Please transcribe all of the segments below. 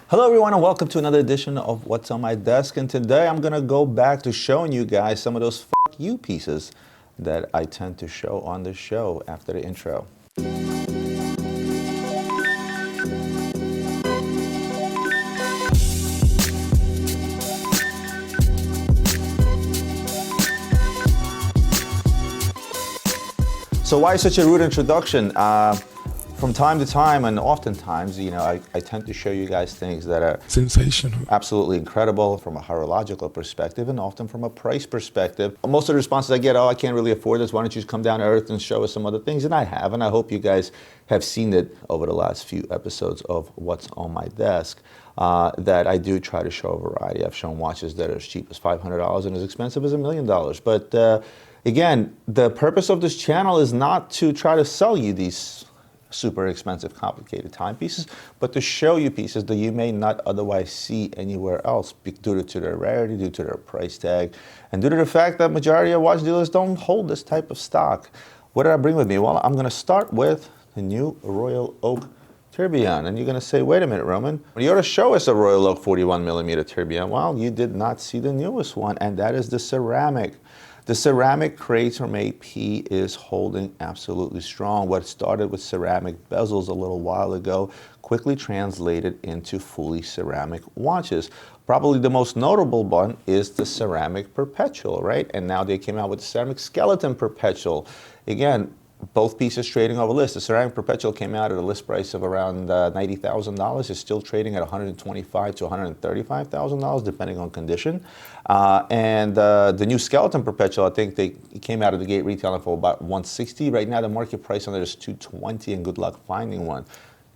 Hello everyone and welcome to another edition of What's on My Desk, and today I'm going to go back to showing you guys some of those fuck you pieces that I tend to show on the show after the intro. So why such a rude introduction? From time to time, and oftentimes, I tend to show you guys things that are sensational, absolutely incredible from a horological perspective, and often from a price perspective. Most of the responses I get, I can't really afford this. Why don't you just come down to earth and show us some other things? And I have, and I hope you guys have seen it over the last few episodes of What's on My Desk, that I do try to show a variety. I've shown watches that are as cheap as $500 and as expensive as $1 million. But again, the purpose of this channel is not to try to sell you these super expensive, complicated timepieces, but to show you pieces that you may not otherwise see anywhere else due to their rarity, due to their price tag, and due to the fact that majority of watch dealers don't hold this type of stock. What did I bring with me? Well, I'm going to start with the new Royal Oak Tourbillon. And you're going to say, wait a minute, Roman, you ought to show us a Royal Oak 41mm Tourbillon. Well, you did not see the newest one, and that is the ceramic. The ceramic crates from AP is holding absolutely strong. What started with ceramic bezels a little while ago quickly translated into fully ceramic watches. Probably the most notable one is the ceramic Perpetual, right? And now they came out with the ceramic skeleton Perpetual. Again, both pieces trading over list. The ceramic Perpetual came out at a list price of around $90,000. It's still trading at $125,000 to $135,000, depending on condition. And the new skeleton Perpetual, I think they came out of the gate retailing for about $160,000. Right now, the market price on it is $220,000, and good luck finding one.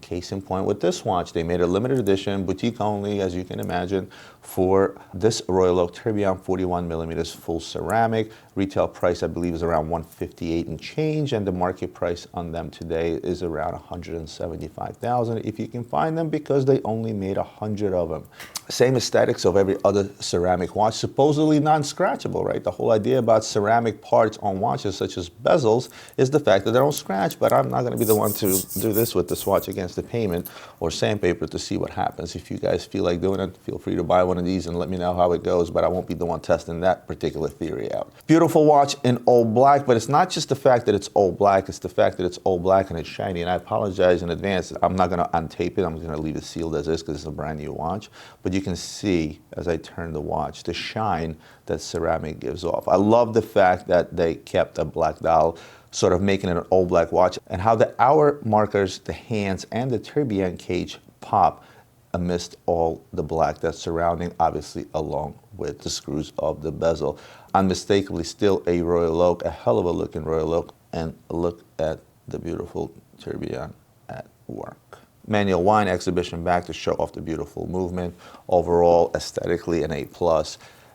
Case in point with this watch, they made a limited edition, boutique only, as you can imagine, for this Royal Oak Tourbillon 41mm full ceramic. Retail price, I believe, is around $158,000 and change, and the market price on them today is around $175,000 if you can find them, because they only made 100 of them. Same aesthetics of every other ceramic watch, supposedly non-scratchable, right? The whole idea about ceramic parts on watches, such as bezels, is the fact that they don't scratch, but I'm not going to be the one to do this with this watch against the payment or sandpaper to see what happens. If you guys feel like doing it, feel free to buy one of these and let me know how it goes, but I won't be the one testing that particular theory out. Beautiful watch in all black, but it's not just the fact that it's all black, it's the fact that it's all black and it's shiny. And I apologize in advance, I'm not going to untape it, I'm going to leave it sealed as is because it's a brand new watch. But you can see, as I turn the watch, the shine that ceramic gives off. I love the fact that they kept a black dial, sort of making it an all black watch, and how the hour markers, the hands, and the tourbillon cage pop amidst all the black that's surrounding, obviously along with the screws of the bezel. Unmistakably still a Royal Oak, a hell of a looking Royal Oak, and look at the beautiful tourbillon at work. Manual wine exhibition back to show off the beautiful movement. Overall, aesthetically an A+.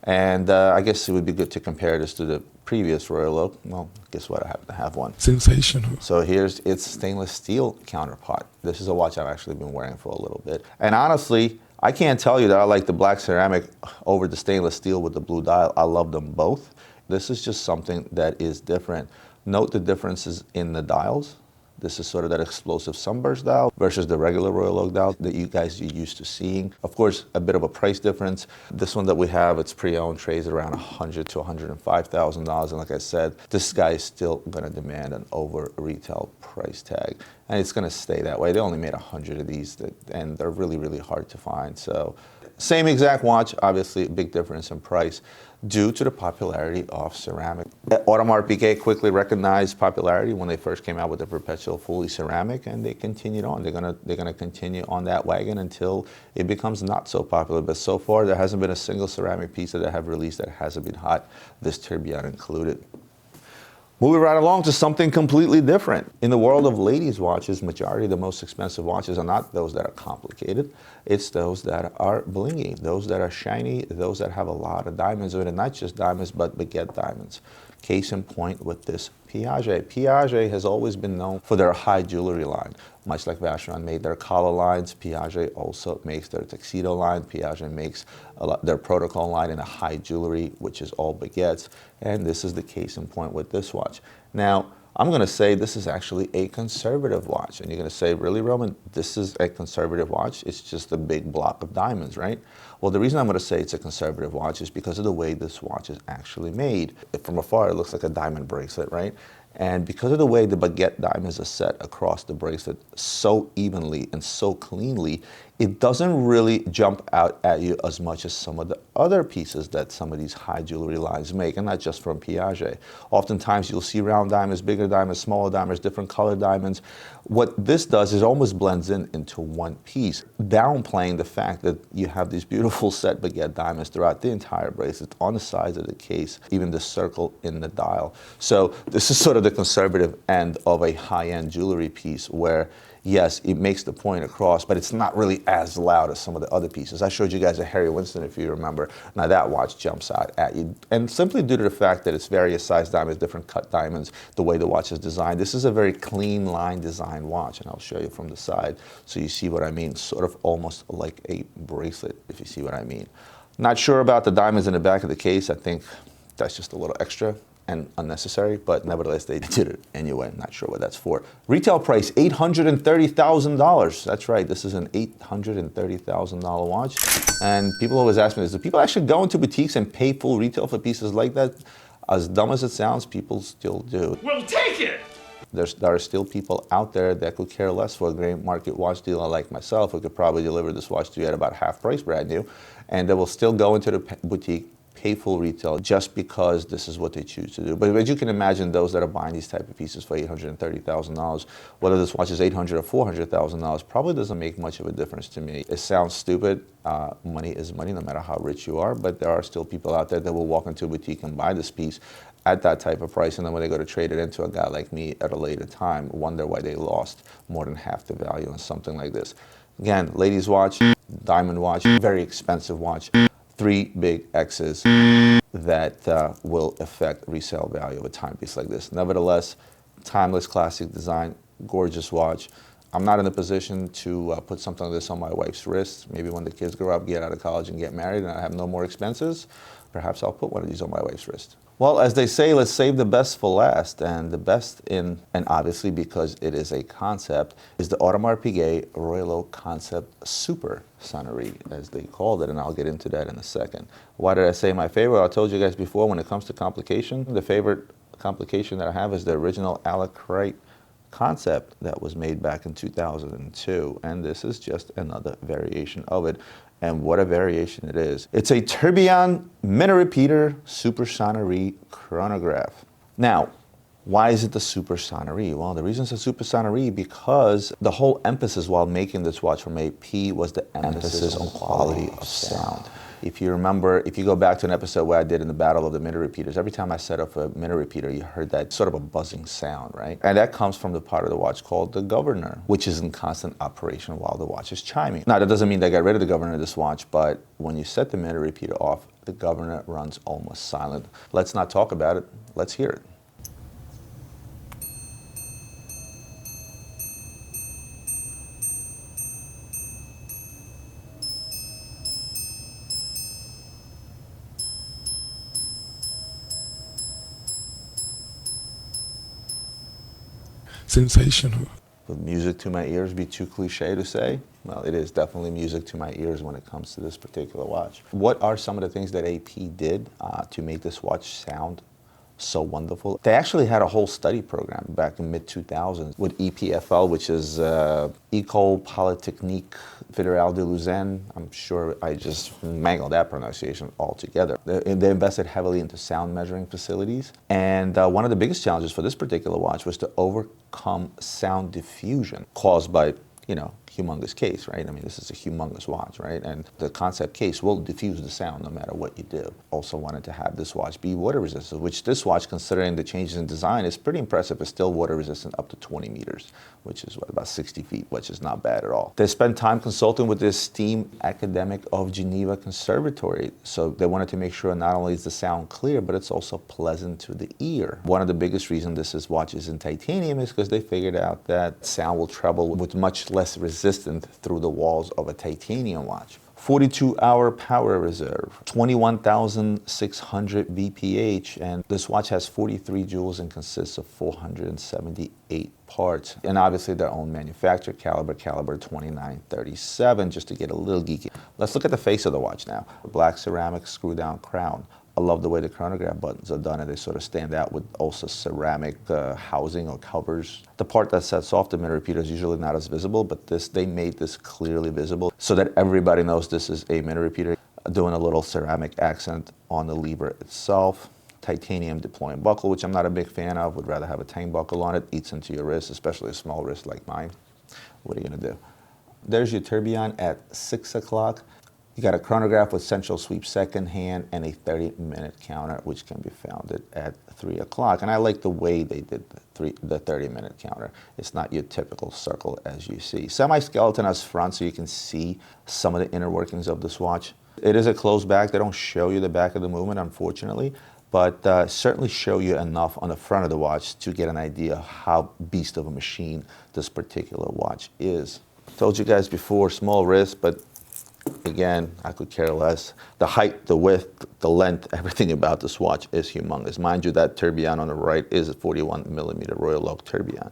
And I guess it would be good to compare this to the previous Royal Oak. Well, guess what? I happen to have one. sensational. So here's its stainless steel counterpart. This is a watch I've actually been wearing for a little bit. And honestly, I can't tell you that I like the black ceramic over the stainless steel with the blue dial. I love them both. This is just something that is different. Note the differences in the dials. This is sort of that explosive sunburst dial versus the regular Royal Oak dial that you guys are used to seeing. Of course, a bit of a price difference. This one that we have, it's pre-owned, trades around $100,000 to $105,000. And like I said, this guy is still going to demand an over retail price tag. And it's going to stay that way. They only made 100 of these, and they're really, really hard to find. So same exact watch, obviously a big difference in price due to the popularity of ceramic. Audemars Piguet quickly recognized popularity when they first came out with the Perpetual fully ceramic, and they continued on. They're gonna continue on that wagon until it becomes not so popular. But so far, there hasn't been a single ceramic piece that they have released that hasn't been hot, this tourbillon included. Moving right along to something completely different. In the world of ladies' watches, majority of the most expensive watches are not those that are complicated. It's those that are blingy, those that are shiny, those that have a lot of diamonds in it, and not just diamonds, but baguette diamonds. Case in point with this Piaget. Piaget has always been known for their high jewelry line. Much like Vacheron made their collar lines, Piaget also makes their tuxedo line. Piaget makes their protocol line in a high jewelry, which is all baguettes. And this is the case in point with this watch. Now, I'm going to say this is actually a conservative watch. And you're going to say, really, Roman, this is a conservative watch? It's just a big block of diamonds, right? Well, the reason I'm going to say it's a conservative watch is because of the way this watch is actually made. From afar, it looks like a diamond bracelet, right? And because of the way the baguette diamonds are set across the bracelet so evenly and so cleanly, it doesn't really jump out at you as much as some of the other pieces that some of these high jewelry lines make, and not just from Piaget. Oftentimes you'll see round diamonds, bigger diamonds, smaller diamonds, different color diamonds. What this does is almost blends into one piece, downplaying the fact that you have these beautiful set baguette diamonds throughout the entire bracelet, on the sides of the case, even the circle in the dial. So this is sort of the conservative end of a high-end jewelry piece where, yes, it makes the point across, but it's not really as loud as some of the other pieces. I showed you guys a Harry Winston, if you remember. Now that watch jumps out at you. And simply due to the fact that it's various size diamonds, different cut diamonds, the way the watch is designed, this is a very clean line design watch, and I'll show you from the side so you see what I mean. Sort of almost like a bracelet, if you see what I mean. Not sure about the diamonds in the back of the case. I think that's just a little extra and unnecessary, but nevertheless, they did it anyway. Not sure what that's for. Retail price, $830,000. That's right, this is an $830,000 watch. And people always ask me this, do people actually go into boutiques and pay full retail for pieces like that? As dumb as it sounds, people still do. We'll take it! There are still people out there that could care less for a great market watch dealer like myself, who could probably deliver this watch to you at about half price brand new, and they will still go into the boutique, pay full retail just because this is what they choose to do. But as you can imagine, those that are buying these type of pieces for $830,000, whether this watch is $800,000 or $400,000, probably doesn't make much of a difference to me. It sounds stupid. Money is money, no matter how rich you are. But there are still people out there that will walk into a boutique and buy this piece at that type of price, and then when they go to trade it into a guy like me at a later time, wonder why they lost more than half the value on something like this. Again, ladies' watch, diamond watch, very expensive watch. 3 big X's that will affect resale value of a timepiece like this. Nevertheless, timeless classic design, gorgeous watch. I'm not in a position to put something like this on my wife's wrist. Maybe when the kids grow up, get out of college and get married and I have no more expenses, perhaps I'll put one of these on my wife's wrist. Well, as they say, let's save the best for last. And the best and obviously because it is a concept, is the Audemars Piguet Royal Oak Concept Super Sonnerie, as they called it, and I'll get into that in a second. Why did I say my favorite? I told you guys before, when it comes to complication, the favorite complication that I have is the original Alacrite concept that was made back in 2002, and this is just another variation of it. And what a variation it is. It's a tourbillon minute repeater super sonnerie chronograph. Now, why is it the super sonnerie? Well, the reason it's a super sonnerie because the whole emphasis while making this watch from AP was the emphasis on quality of sound. If you remember, if you go back to an episode where I did in the Battle of the Minute Repeaters, every time I set up a minute repeater, you heard that sort of a buzzing sound, right? And that comes from the part of the watch called the governor, which is in constant operation while the watch is chiming. Now, that doesn't mean they got rid of the governor of this watch, but when you set the minute repeater off, the governor runs almost silent. Let's not talk about it, let's hear it. Sensational. Would music to my ears be too cliche to say? Well, it is definitely music to my ears when it comes to this particular watch. What are some of the things that AP did to make this watch sound so wonderful? They actually had a whole study program back in mid-2000s with EPFL, which is École Polytechnique Fédérale de Lausanne. I'm sure I just mangled that pronunciation altogether. They invested heavily into sound measuring facilities. And one of the biggest challenges for this particular watch was to overcome sound diffusion caused by, you know, humongous case, right? I mean, this is a humongous watch, right? And the concept case will diffuse the sound no matter what you do. Also wanted to have this watch be water resistant, which this watch, considering the changes in design, is pretty impressive. It's still water resistant up to 20 meters, which is what, about 60 feet, which is not bad at all. They spent time consulting with this esteemed academic of Geneva Conservatory. So they wanted to make sure not only is the sound clear, but it's also pleasant to the ear. One of the biggest reasons this watch is in titanium is because they figured out that sound will travel with much less resistance consistent through the walls of a titanium watch. 42-hour power reserve, 21,600 VPH, and this watch has 43 jewels and consists of 478 parts. And obviously their own manufacturer, caliber 2937, just to get a little geeky. Let's look at the face of the watch now. Black ceramic screw-down crown. I love the way the chronograph buttons are done, and they sort of stand out with also ceramic housing or covers. The part that sets off the minute repeater is usually not as visible, but they made this clearly visible so that everybody knows this is a minute repeater. Doing a little ceramic accent on the lever itself. Titanium deploying buckle, which I'm not a big fan of. Would rather have a tang buckle on it. Eats into your wrist, especially a small wrist like mine. What are you gonna do? There's your tourbillon at 6 o'clock. You got a chronograph with central sweep second hand and a 30-minute counter, which can be found at 3 o'clock. And I like the way they did the 30-minute counter. It's not your typical circle as you see. Semi-skeleton as front, so you can see some of the inner workings of this watch. It is a closed back. They don't show you the back of the movement, unfortunately, but certainly show you enough on the front of the watch to get an idea how beast of a machine this particular watch is. Told you guys before, small wrist, but again, I could care less. The height, the width, the length, everything about this watch is humongous. Mind you, that tourbillon on the right is a 41 millimeter Royal Oak tourbillon.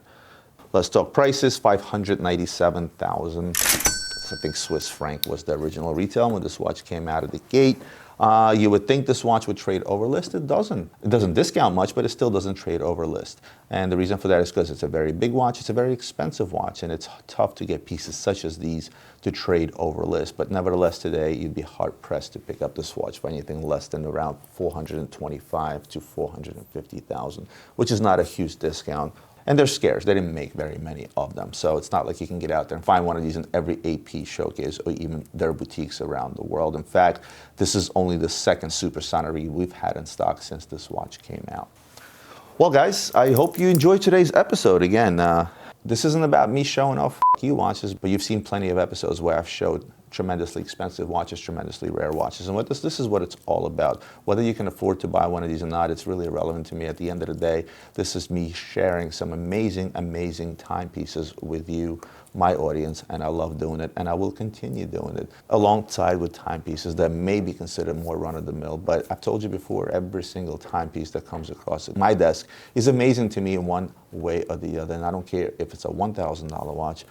Let's talk prices. 597,000. I think Swiss franc was the original retail when this watch came out of the gate. You would think this watch would trade over list. It doesn't. It doesn't discount much, but it still doesn't trade over list. And the reason for that is because it's a very big watch. It's a very expensive watch, and it's tough to get pieces such as these to trade over list. But nevertheless, today you'd be hard pressed to pick up this watch for anything less than around 425 to 450,000, which is not a huge discount. And they're scarce. They didn't make very many of them. So it's not like you can get out there and find one of these in every AP showcase or even their boutiques around the world. In fact, this is only the second supersonic we've had in stock since this watch came out. Well, guys, I hope you enjoyed today's episode. Again, this isn't about me showing off you watches, but you've seen plenty of episodes where I've showed tremendously expensive watches, tremendously rare watches. And what this is what it's all about. Whether you can afford to buy one of these or not, it's really irrelevant to me. At the end of the day, this is me sharing some amazing, amazing timepieces with you, my audience, and I love doing it, and I will continue doing it, alongside with timepieces that may be considered more run-of-the-mill. But I've told you before, every single timepiece that comes across my desk is amazing to me in one way or the other, and I don't care if it's a $1,000 watch,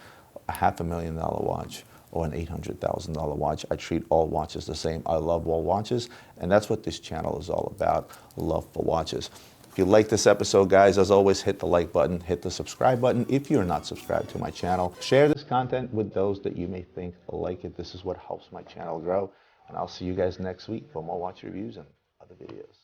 a $500,000 watch, or an $800,000 watch. I treat all watches the same. I love all watches, and that's what this channel is all about, love for watches. If you like this episode, guys, as always, hit the like button, hit the subscribe button if you're not subscribed to my channel. Share this content with those that you may think like it. This is what helps my channel grow, and I'll see you guys next week for more watch reviews and other videos.